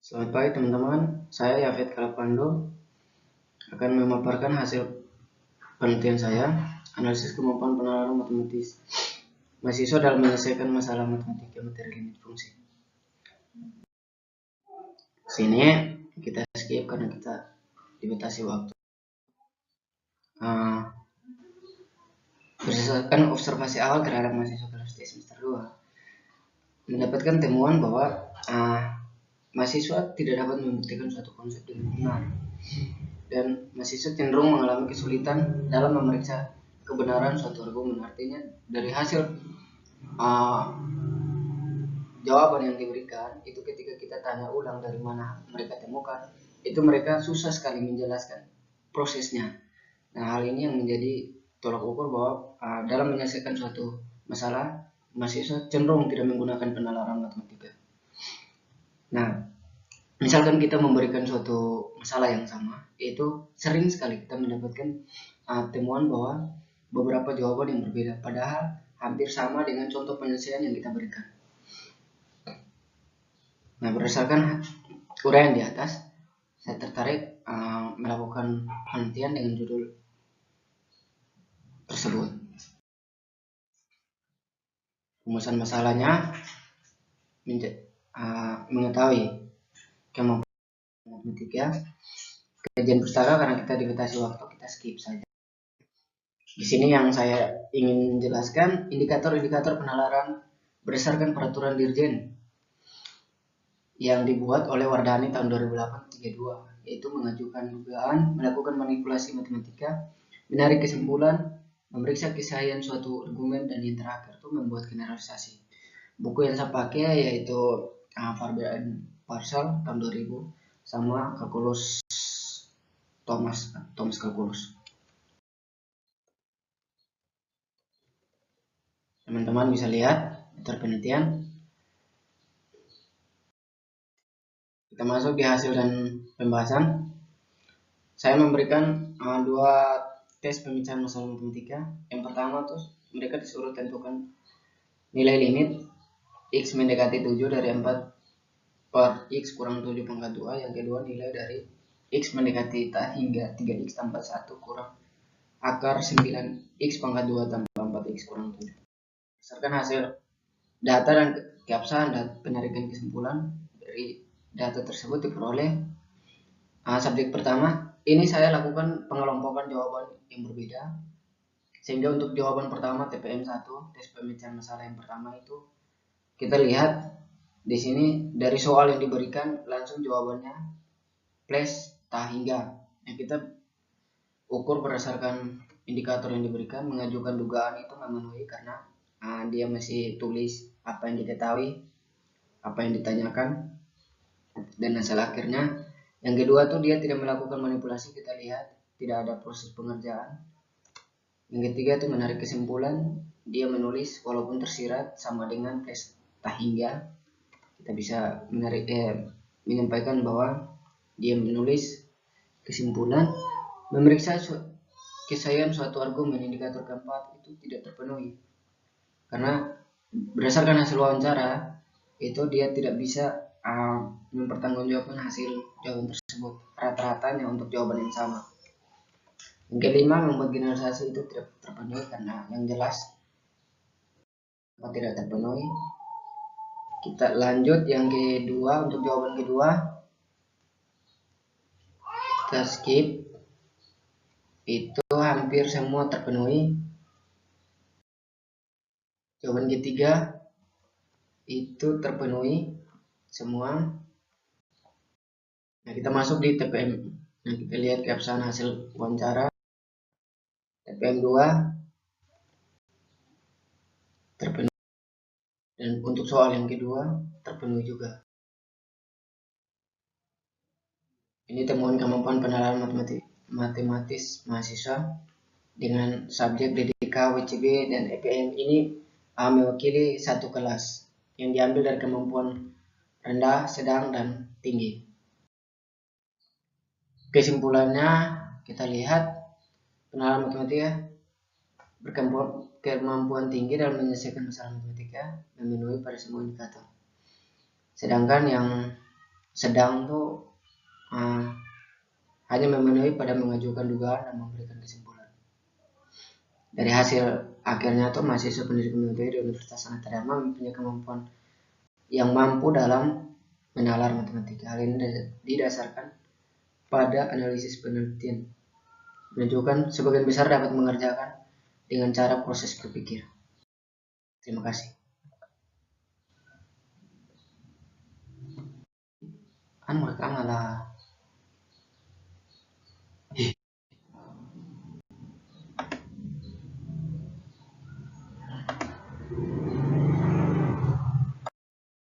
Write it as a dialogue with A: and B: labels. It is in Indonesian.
A: Selamat pagi teman-teman, saya Yafet Kalapando akan memaparkan hasil penelitian saya, analisis kemampuan penalaran matematis mahasiswa dalam menyelesaikan masalah matematika materi limit fungsi. Sini kita skip karena kita dibatasi waktu. Berdasarkan observasi awal terhadap mahasiswa kelas D semester 2, mendapatkan temuan bahwa mahasiswa tidak dapat membuktikan suatu konsep dengan benar, dan mahasiswa cenderung mengalami kesulitan dalam memeriksa kebenaran suatu argumen. Artinya dari hasil jawaban yang diberikan itu, ketika kita tanya ulang dari mana mereka temukan, itu mereka susah sekali menjelaskan prosesnya. Nah, hal ini yang menjadi tolak ukur bahwa dalam menyelesaikan suatu masalah, mahasiswa cenderung tidak menggunakan penalaran matematika. Nah, misalkan kita memberikan suatu masalah yang sama, itu sering sekali kita mendapatkan temuan bahwa beberapa jawaban yang berbeda, padahal hampir sama dengan contoh penyelesaian yang kita berikan. Nah, berdasarkan uraian di atas, saya tertarik melakukan penelitian dengan judul tersebut. Rumusan masalahnya mengetahui kemampuan matematika. Kajian pustaka, karena kita dibatasi waktu, kita skip saja. Di sini yang saya ingin jelaskan indikator-indikator penalaran berdasarkan peraturan Dirjen yang dibuat oleh Wardhani tahun 2008-32, yaitu mengajukan dugaan, melakukan manipulasi matematika, menarik kesimpulan, memeriksa kesahihan suatu argumen, dan yang terakhir itu membuat generalisasi. Buku yang saya pakai yaitu Farber and Parcel tahun 2000 sama Kalkulus Thomas Kalkulus. Teman-teman bisa lihat daftar penelitian. Kita masuk di hasil dan pembahasan. Saya memberikan dua tes pemecahan masalah matematika. Yang pertama tuh mereka disuruh tentukan nilai limit x mendekati 7 dari 4 per x kurang 7 pangkat 2. Yang kedua, nilai dari x mendekati hingga 3x tambah 1 kurang akar 9x pangkat 2 tambah 4x kurang 7. Berdasarkan hasil data dan keabsahan dan penarikan kesimpulan dari data tersebut diperoleh subjek pertama. Ini saya lakukan pengelompokan jawaban yang berbeda, sehingga untuk jawaban pertama TPM 1, tes pemecahan masalah yang pertama, itu kita lihat di sini dari soal yang diberikan langsung jawabannya plus tak hingga. Yang kita ukur berdasarkan indikator yang diberikan, mengajukan dugaan itu memenuhi karena dia masih tulis apa yang diketahui, apa yang ditanyakan, dan hasil akhirnya. Yang kedua tuh dia tidak melakukan manipulasi, kita lihat tidak ada proses pengerjaan. Yang ketiga tuh menarik kesimpulan, dia menulis walaupun tersirat sama dengan plus tak hingga. Kita bisa menyampaikan bahwa dia menulis kesimpulan. Memeriksa kesahihan suatu argumen, indikator keempat, itu tidak terpenuhi karena berdasarkan hasil wawancara itu dia tidak bisa mempertanggungjawabkan hasil jawaban tersebut rata-ratanya untuk jawaban yang sama. Yang kelima, membuat generalisasi itu tidak terpenuhi karena yang jelas tidak terpenuhi. Kita lanjut yang kedua. Untuk jawaban kedua kita skip, itu hampir semua terpenuhi. Jawaban ketiga itu terpenuhi semua. Nah, kita masuk di TPM. Nah, kita lihat keabsahan hasil wawancara. TPM 2 terpenuhi, dan untuk soal yang kedua terpenuhi juga. Ini temuan kemampuan penalaran matematis mahasiswa dengan subjek DDK, WCB, dan EPM. Ini mewakili satu kelas yang diambil dari kemampuan rendah, sedang, dan tinggi. Kesimpulannya kita lihat penalaran matematika berkemampuan tinggi dalam menyelesaikan masalah matematika, memenuhi pada semua indikator. Sedangkan yang sedang tuh hanya memenuhi pada mengajukan dugaan dan memberikan kesimpulan. Dari hasil akhirnya tuh mahasiswa pendidikan metode di Universitas Sangat Tridharma mempunyai kemampuan yang mampu dalam menalar matematika. Hal ini didasarkan pada analisis penelitian, menunjukkan sebagian besar dapat mengerjakan dengan cara proses berpikir. Terima kasih. Rekam lah.